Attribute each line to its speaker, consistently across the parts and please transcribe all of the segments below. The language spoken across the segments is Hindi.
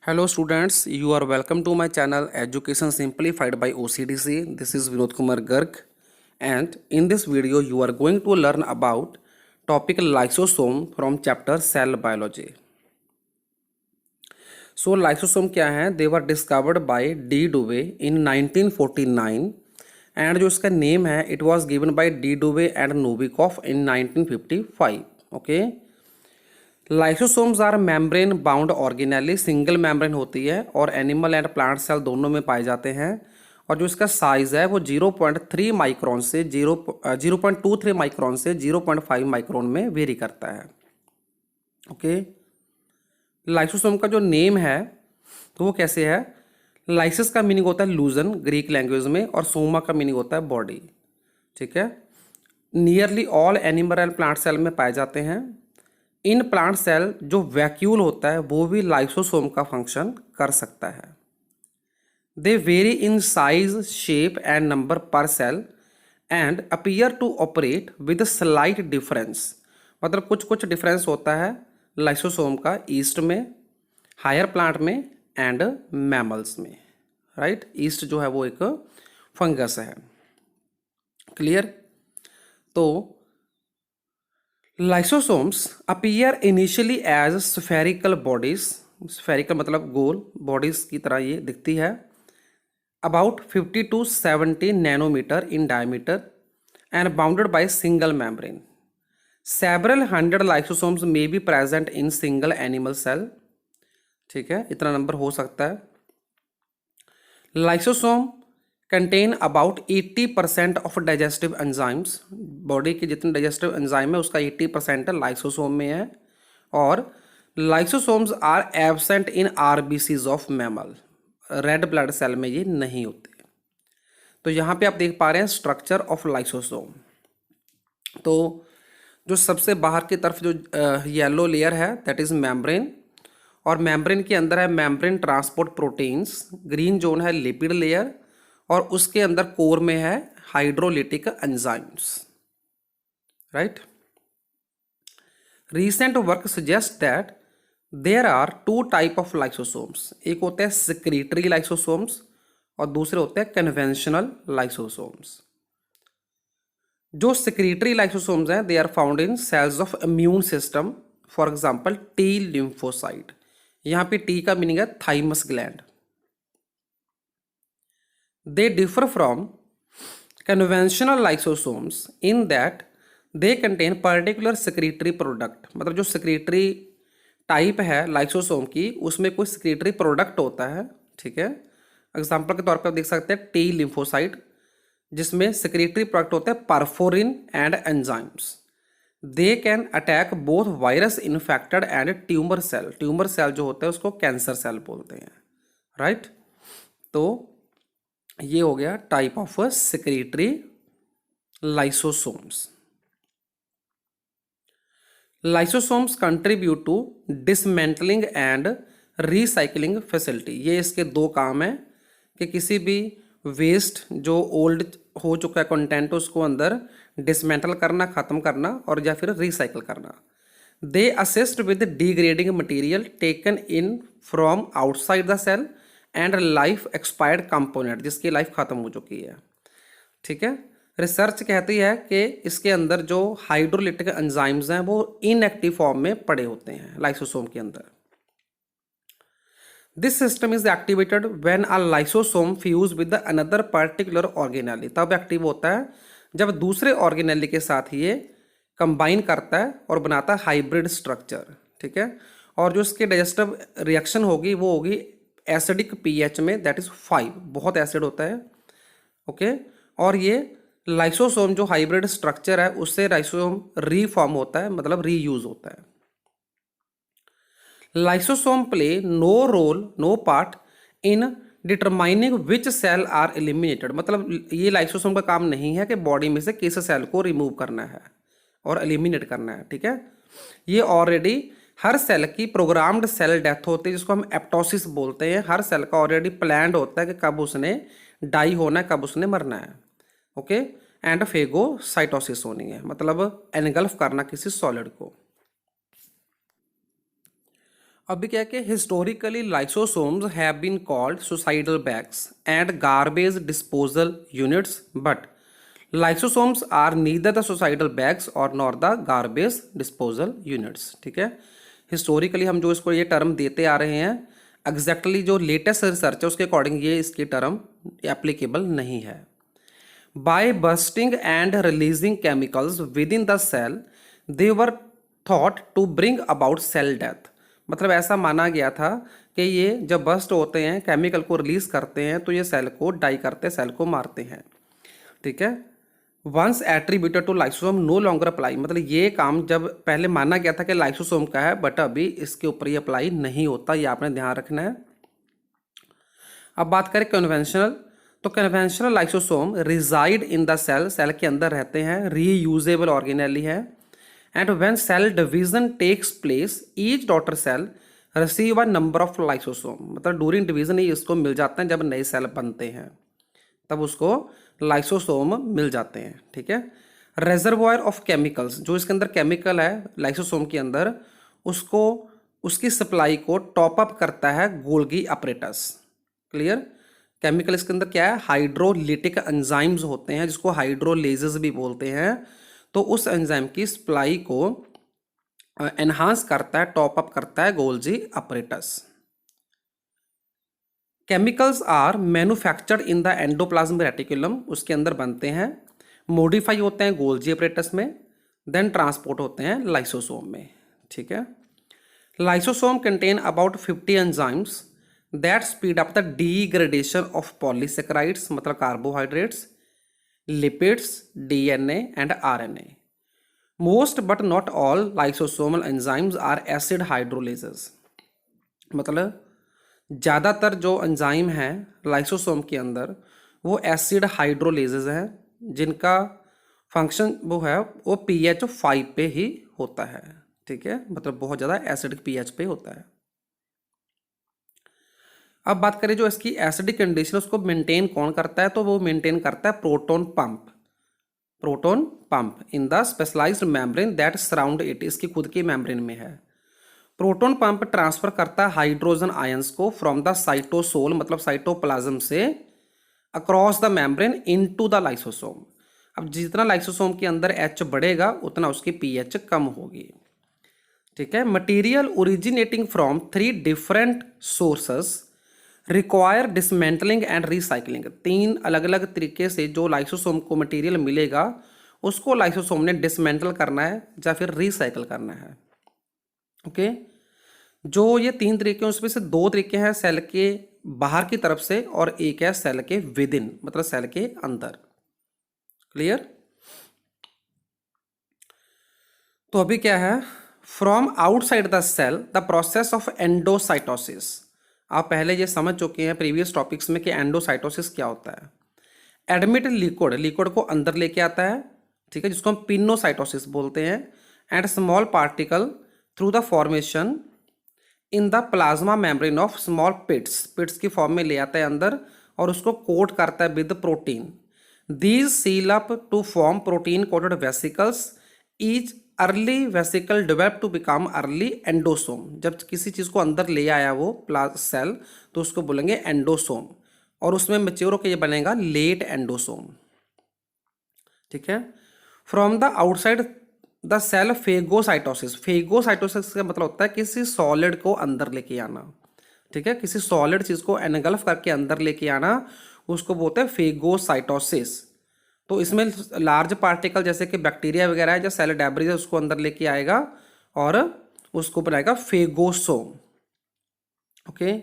Speaker 1: Hello students, you are welcome to my channel Education Simplified by OCDC. This is Vinod Kumar Garg, and in this video you are going to learn about topic lysosome from chapter Cell Biology. So lysosome क्या है? They were discovered by D. Dewey in 1949 and जो इसका नेम है it was given by D. Dewey and Novikov in 1955. Okay. Lysosomes are membrane bound organelle, single membrane होती है और एनिमल एंड प्लांट सेल दोनों में पाए जाते हैं। और जो इसका साइज है वो 0.3 माइक्रोन से 0.23 माइक्रोन से 0.5 माइक्रोन में वेरी करता है। ओके, लाइसोसोम का जो नेम है तो वो कैसे है? लाइसिस का मीनिंग होता है लूजन ग्रीक लैंग्वेज में, और सोमा का मीनिंग होता है बॉडी। ठीक है, nearly all animal and plant cell में पाए जाते हैं। इन प्लांट सेल जो वैक्यूल होता है वो भी लाइसोसोम का फंक्शन कर सकता है। They vary in size, shape and number per cell and appear to operate with slight difference. मतलब कुछ कुछ डिफरेंस होता है लाइसोसोम का ईस्ट में, हायर प्लांट में एंड मैमल्स में। राइट, ईस्ट जो है वो एक फंगस है। क्लियर? तो lysosomes appear initially as spherical bodies, spherical मतलब गोल बॉडीज की तरह ये दिखती है, about 50 to 70 nanometre in diameter and bounded by single membrane. Several hundred lysosomes may be present in single animal cell. ठीक है, इतना नंबर हो सकता है। Lysosome contain about 80% of digestive enzymes. Body के जितने डाइजेस्टिव एंजाइम है उसका 80% लाइसोसोम में है। और lysosomes are absent in RBCs of mammal. Red blood cell में ये नहीं होते। तो यहाँ पे आप देख पा रहे हैं स्ट्रक्चर ऑफ लाइसोसोम। तो जो सबसे बाहर की तरफ जो येलो लेयर है दैट इज मेम्ब्रेन, और मेम्ब्रेन के अंदर है membrane transport proteins. Green zone है लिपिड लेयर, और उसके अंदर कोर में है hydrolytic enzymes. Right, recent work suggest that there are two type of lysosomes. एक होते हैं सिक्रीटरी लाइसोसोम्स और दूसरे होते हैं कन्वेंशनल लाइसोसोम्स। जो सिक्रीटरी लाइसोसोम्स हैं they are found in cells of immune system, for example T lymphocyte. यहाँ पे टी का मीनिंग है thymus gland. They differ from conventional lysosomes in that they contain particular secretory product। मतलब जो secretory टाइप है लाइसोसोम की उसमें कोई secretory प्रोडक्ट होता है। ठीक है, एग्जाम्पल के तौर पर आप देख सकते हैं टी लिम्फोसाइट, जिसमें secretory प्रोडक्ट होते हैं perforin and enzymes. They can attack both virus infected and tumour cell. Tumour cell जो होता है उसको कैंसर सेल बोलते हैं। राइट, तो ये हो गया type of secretory lysosomes. Lysosomes contribute to dismantling and recycling facility. ये इसके दो काम है कि किसी भी वेस्ट जो ओल्ड हो चुका है कंटेंट उसको अंदर डिसमेंटल करना, खत्म करना, और या फिर रिसाइकल करना। They assist with degrading material taken in from outside the cell and life expired component, जिसकी लाइफ खत्म हो चुकी है। ठीक है, रिसर्च कहती है कि इसके अंदर जो हाइड्रोलिटिक एंजाइम्स हैं वो इनएक्टिव फॉर्म में पड़े होते हैं लाइसोसोम के अंदर। This system is activated when a lysosome fuse with another particular organelle. तब एक्टिव होता है जब दूसरे ऑर्गेनेली के साथ ये कंबाइन करता है और बनाता है हाइब्रिड स्ट्रक्चर। ठीक है, और जो इसके डाइजेस्टिव रिएक्शन होगी वो होगी एसिडिक पीएच में, दैट इज 5, बहुत एसिड होता है। ओके, और ये लाइसोसोम जो हाइब्रिड स्ट्रक्चर है उससे लाइसोसोम रीफॉर्म होता है, मतलब रीयूज होता है। Lysosome play no role, no part in determining which cell are eliminated. मतलब ये लाइसोसोम का काम नहीं है कि बॉडी में से किस सेल को रिमूव करना है और एलिमिनेट करना है। ठीक है, ये ऑलरेडी हर सेल की प्रोग्राम्ड सेल डेथ होती है जिसको हम एप्टोसिस बोलते हैं। हर सेल का ऑलरेडी प्लान्ड होता है कि कब उसने डाई होना है, कब उसने मरना है। ओके, एंड फेगोसाइटोसिस होनी है, मतलब एनगल्फ करना किसी सॉलिड को। अभी क्या है कि historically lysosomes have been called suicidal bags and garbage disposal units, but lysosomes are neither the suicidal bags और nor the garbage disposal units. ठीक है, हिस्टोरिकली हम जो इसको ये टर्म देते आ रहे हैं, एग्जैक्टली जो लेटेस्ट रिसर्च है उसके अकॉर्डिंग ये इसकी टर्म एप्लीकेबल नहीं है। By bursting and releasing chemicals within the cell they were thought to bring about cell death. मतलब ऐसा माना गया था कि ये जब बर्स्ट होते हैं, केमिकल को रिलीज करते हैं, तो ये सेल को डाई करते हैं, सेल को मारते हैं। ठीक है, once attributed to lysosome no longer apply. मतलब ये काम जब पहले माना गया था कि लाइसोसोम का है, बट अभी इसके ऊपर ये अप्लाई नहीं होता, ये आपने ध्यान रखना है। अब बात करें कन्वेंशनल, तो conventional lysosome reside in the cell, cell के अंदर रहते हैं, रीयूजेबल ऑर्गेनेली है। And when cell division takes place each daughter cell receive a number of lysosome. मतलब ड्यूरिंग डिवीजन ही इसको मिल जाते हैं, जब नए सेल बनते हैं तब उसको लाइसोसोम मिल जाते हैं। ठीक है, रेजर्वॉयर ऑफ केमिकल्स, जो इसके अंदर केमिकल है लाइसोसोम के अंदर, उसको उसकी सप्लाई को टॉप अप करता है गोल्गी अपरेटस। क्लियर, केमिकल इसके अंदर क्या है, हाइड्रोलिटिक एंजाइम्स होते हैं, जिसको हाइड्रोलेजेस भी बोलते हैं। तो उस एंजाइम की सप्लाई को एनहांस करता है, टॉप अप करता है Golgi apparatus. Chemicals are manufactured in the endoplasmic reticulum, उसके अंदर बनते हैं, मॉडिफाई होते हैं गोल्जी अपरेटस में, देन ट्रांसपोर्ट होते हैं लाइसोसोम में। ठीक है, lysosome contain about 50 enzymes that speed up the degradation of polysaccharides, मतलब carbohydrates, lipids, DNA and RNA. Most but not all lysosomal enzymes are acid hydrolases. मतलब ज़्यादातर जो एंजाइम हैं लाइसोसोम के अंदर वो एसिड हाइड्रोलेजेस हैं, जिनका फंक्शन वो है वो pH 5 पे ही होता है। ठीक है, मतलब बहुत ज़्यादा एसिडिक pH पे होता है। अब बात करें जो इसकी एसिडिक कंडीशन उसको मेंटेन कौन करता है, तो वो मेंटेन करता है proton pump. Proton pump in the specialised membrane that surround it, इसकी खुद की मेम्ब्रेन में है। प्रोटोन पंप ट्रांसफर करता है हाइड्रोजन आयंस को फ्रॉम द साइटोसोल, मतलब साइटोप्लाज्म से, across the membrane into the lysosome. अब जितना लाइसोसोम के अंदर H बढ़ेगा उतना उसकी pH कम होगी। ठीक है, material originating from 3 different sources require dismantling and recycling. 3 अलग अलग तरीके से जो लाइसोसोम को मटेरियल मिलेगा उसको लाइसोसोम ने डिसमेंटल करना है या फिर रिसाइकल करना है। ओके, जो ये 3 तरीके हैं उसमें से 2 तरीके हैं सेल के बाहर की तरफ से और एक है सेल के विद इन, मतलब सेल के अंदर। क्लियर, तो अभी क्या है, from outside the cell the process of endocytosis. आप पहले ये समझ चुके हैं प्रीवियस टॉपिक्स में कि एंडोसाइटोसिस क्या होता है। एडमिट लिक्विड, लिक्विड को अंदर लेके आता है, ठीक है, जिसको हम पिनोसाइटोसिस बोलते हैं। And small particle through the formation in the plasma membrane of small pits, pits की फॉर्म में ले आता है अंदर और उसको कोट करता है with protein. These seal up to form protein coated vesicles, each early vesicle develop to become early endosome. जब किसी चीज़ को अंदर ले आया वो सेल तो उसको बोलेंगे एंडोसोम, और उसमें मैच्योर होकर ये बनेगा लेट एंडोसोम। ठीक है, from the outside the cell phagocytosis, phagocytosis का मतलब होता है किसी सॉलिड को अंदर लेके आना। ठीक है, किसी सॉलिड चीज़ को एनगल्फ करके अंदर लेके आना, उसको बोलते हैं फेगोसाइटोसिस। तो इसमें लार्ज पार्टिकल जैसे कि बैक्टीरिया वगैरह है, जो सेल डेब्रिस है उसको अंदर लेके आएगा और उसको बनाएगा phagosome. Okay,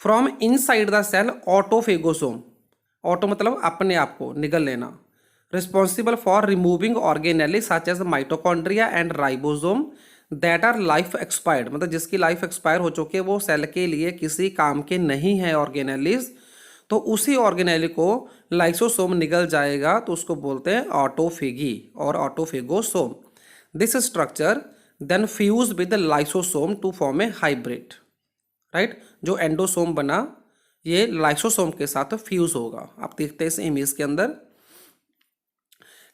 Speaker 1: from inside the cell autophagosome, auto मतलब अपने आप को निगल लेना, responsible for removing organelle such as mitochondria and ribosome that are life expired. मतलब जिसकी लाइफ एक्सपायर हो चुकी है, वो सेल के लिए किसी काम के नहीं है ऑर्गेनेलीज, तो उसी ऑर्गेनेली को लाइसोसोम निगल जाएगा तो उसको बोलते हैं ऑटोफेगी और autophagosome. This structure then fuse with lysosome to form a hybrid. Right, जो एंडोसोम बना ये लाइसोसोम के साथ फ्यूज होगा। आप देखते हैं इस इमेज के अंदर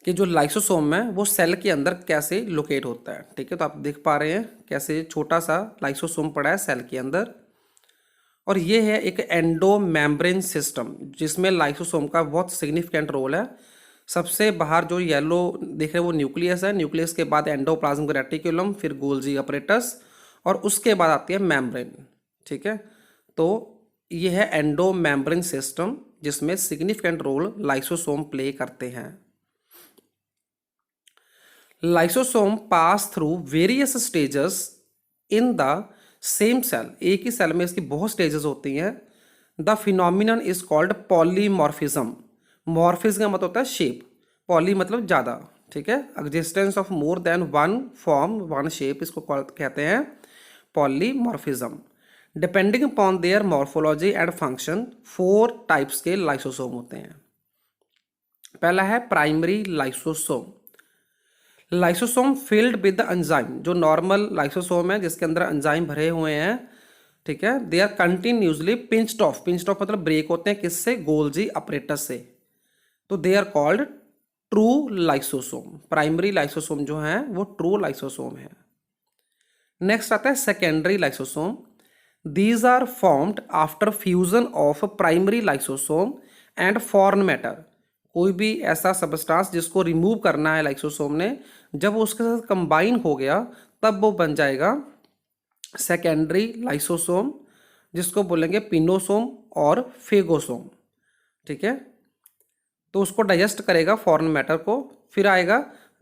Speaker 1: कि जो लाइसोसोम है वो सेल के अंदर कैसे लोकेट होता है। ठीक है, तो आप देख पा रहे हैं कैसे छोटा सा लाइसोसोम पड़ा है सेल के अंदर। और ये है एक एंडो मेम्ब्रेन सिस्टम जिसमें लाइसोसोम का बहुत सिग्निफिकेंट रोल है। सबसे बाहर जो येलो देख रहे हैं वो न्यूक्लियस है, न्यूक्लियस के बाद एंडोप्लाज्मिक रेटिकुलम, फिर गोल्जी अपरेटस और उसके बाद आती है मेम्ब्रेन। ठीक है, तो ये है एंडो मेम्ब्रेन सिस्टम जिसमें सिग्निफिकेंट रोल लाइसोसोम प्ले करते हैं। Lysosome pass through various stages in the same cell, एक ही सेल में इसकी बहुत स्टेजेस होती हैं। The phenomenon is called polymorphism. Morphism का मतलब होता है शेप, पॉली मतलब ज़्यादा। ठीक है, existence of more than one form one shape, इसको कहते हैं polymorphism. Depending upon their morphology and function 4 types के लाइसोसोम होते हैं। पहला है primary lysosome. Lysosome filled with the enzyme, जो नॉर्मल लाइसोसोम है जिसके अंदर एंजाइम भरे हुए हैं। ठीक है, they are continuously pinched off, pinched off मतलब ब्रेक होते हैं किससे, गोल्जी अपरेटस से। तो they are called true lysosome. Primary lysosome जो है वो ट्रू लाइसोसोम है। नेक्स्ट आता है secondary lysosome. These are formed after fusion of primary lysosome and foreign matter. कोई भी ऐसा सबस्टांस जिसको रिमूव करना है लाइसोसोम ने, जब वो उसके साथ कंबाइन हो गया तब वो बन जाएगा सेकेंडरी लाइसोसोम, जिसको बोलेंगे पिनोसोम और फेगोसोम। ठीक है, तो उसको डाइजेस्ट करेगा फॉरेन मैटर को। फिर आएगा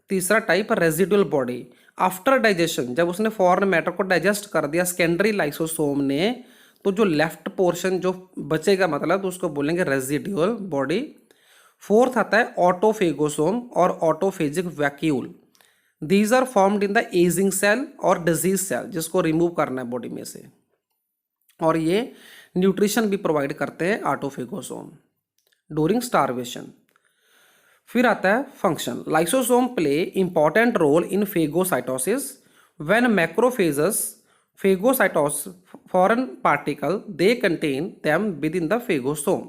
Speaker 1: तीसरा type residual body. After digestion, जब उसने फॉरेन मैटर को डाइजेस्ट कर दिया सेकेंडरी लाइसोसोम ने, तो जो लेफ्ट पोर्शन जो बचेगा मतलब, तो उसको बोलेंगे रेजिडुअल बॉडी। फोर्थ आता है ऑटोफेगोसोम और autophagic vacuole. These are formed in the ageing cell और डिजीज सेल, जिसको रिमूव करना है बॉडी में से, और ये न्यूट्रिशन भी प्रोवाइड करते हैं ऑटोफेगोसोम ड्यूरिंग स्टारवेशन। फिर आता है function. Lysosome play important role in phagocytosis. When macrophages phagocytose foreign particle they contain them within the phagosome.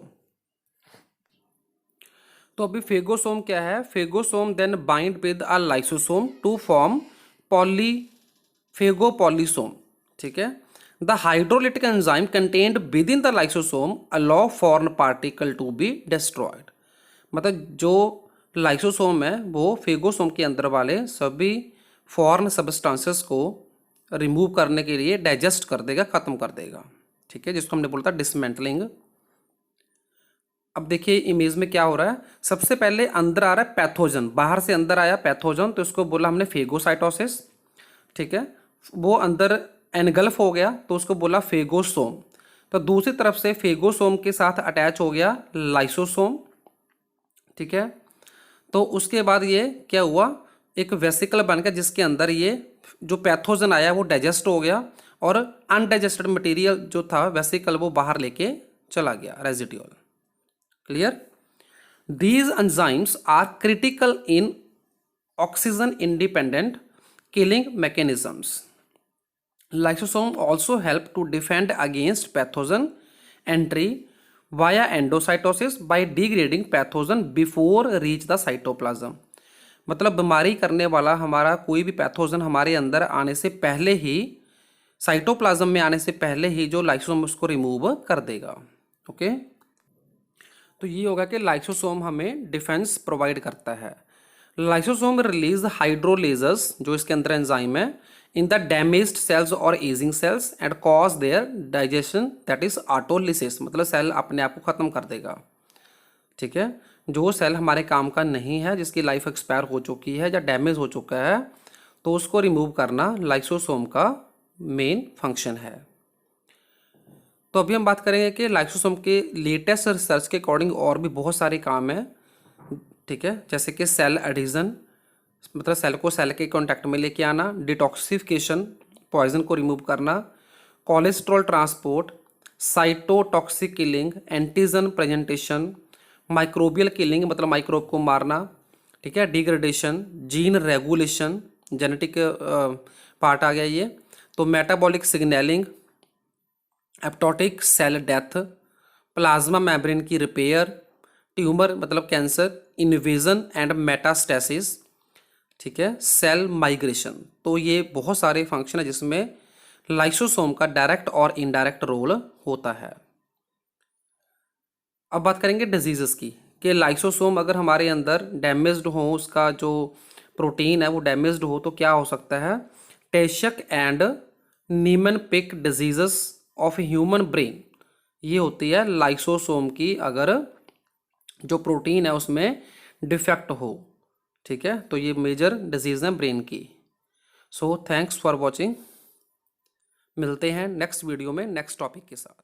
Speaker 1: तो अभी फेगोसोम क्या है, phagosome then bind with a lysosome to form poly phagopolysome. ठीक है, the hydrolytic enzyme contained within the lysosome allow foreign particle to be destroyed. मतलब जो लाइसोसोम है वो फेगोसोम के अंदर वाले सभी फॉरेन सब्सटेंसेस को रिमूव करने के लिए डाइजेस्ट कर देगा, खत्म कर देगा। ठीक है, जिसको हमने बोला था डिसमेंटलिंग। अब देखिए इमेज में क्या हो रहा है, सबसे पहले अंदर आ रहा है पैथोजन, बाहर से अंदर आया पैथोजन, तो इसको बोला हमने फेगोसाइटोसिस। ठीक है, वो अंदर एनगल्फ हो गया तो उसको बोला फेगोसोम। तो दूसरी तरफ से फेगोसोम के साथ अटैच हो गया लाइसोसोम। ठीक है, तो उसके बाद ये क्या हुआ, एक वेसिकल बन गया जिसके अंदर ये जो पैथोजन आया वो डाइजेस्ट हो गया, और अनडाइजेस्टेड मटेरियल जो था वेसिकल वो बाहर लेके चला गया, residual. Clear? These enzymes are critical in oxygen independent killing mechanisms. Lysosome also help to defend against pathogen entry via endocytosis by degrading pathogen before reach the cytoplasm. मतलब बीमारी करने वाला हमारा कोई भी पैथोजन हमारे अंदर आने से पहले ही, साइटोप्लाज्म में आने से पहले ही जो लाइसोसोम उसको रिमूव कर देगा। ओके, तो ये होगा कि लाइसोसोम हमें डिफेंस प्रोवाइड करता है। लाइसोसोम रिलीज हाइड्रोलेजस, जो इसके अंदर एंजाइम है, इन द डैमेज्ड सेल्स और ageing cells and cause their digestion, that is autolysis, मतलब सेल अपने आप को खत्म कर देगा। ठीक है, जो सेल हमारे काम का नहीं है, जिसकी लाइफ एक्सपायर हो चुकी है या डैमेज हो चुका है, तो उसको रिमूव करना लाइसोसोम का मेन फंक्शन है। तो अभी हम बात करेंगे कि लाइसोसोम के लेटेस्ट रिसर्च के अकॉर्डिंग और भी बहुत सारे काम हैं। ठीक है, जैसे कि सेल एडिशन, मतलब सेल को सेल के कांटेक्ट में लेके आना, डिटॉक्सिफिकेशन, पॉइजन को रिमूव करना, cholesterol transport, cytotoxic killing, antigen presentation, microbial killing मतलब माइक्रोब को मारना। ठीक है, degradation, gene regulation, genetic part आ गया ये, तो metabolic signalling, apoptotic cell death, plasma membrane की रिपेयर, ट्यूमर मतलब कैंसर, इन्वेजन एंड मेटास्टेसिस, ठीक है, सेल माइग्रेशन। तो ये बहुत सारे फंक्शन है जिसमें लाइसोसोम का डायरेक्ट और इनडायरेक्ट रोल होता है। अब बात करेंगे डिजीजेस की, कि लाइसोसोम अगर हमारे अंदर डैमेज्ड हो, उसका जो प्रोटीन है वो डैमेज्ड हो, तो क्या हो सकता है, Tay Sachs and Niemann Pick diseases of human brain, ये होती है लाइसोसोम की अगर जो प्रोटीन है उसमें डिफेक्ट हो, ठीक है। तो ये मेजर डिजीज है ब्रेन की। सो थैंक्स फॉर वॉचिंग, मिलते हैं नेक्स्ट वीडियो में नेक्स्ट टॉपिक के साथ।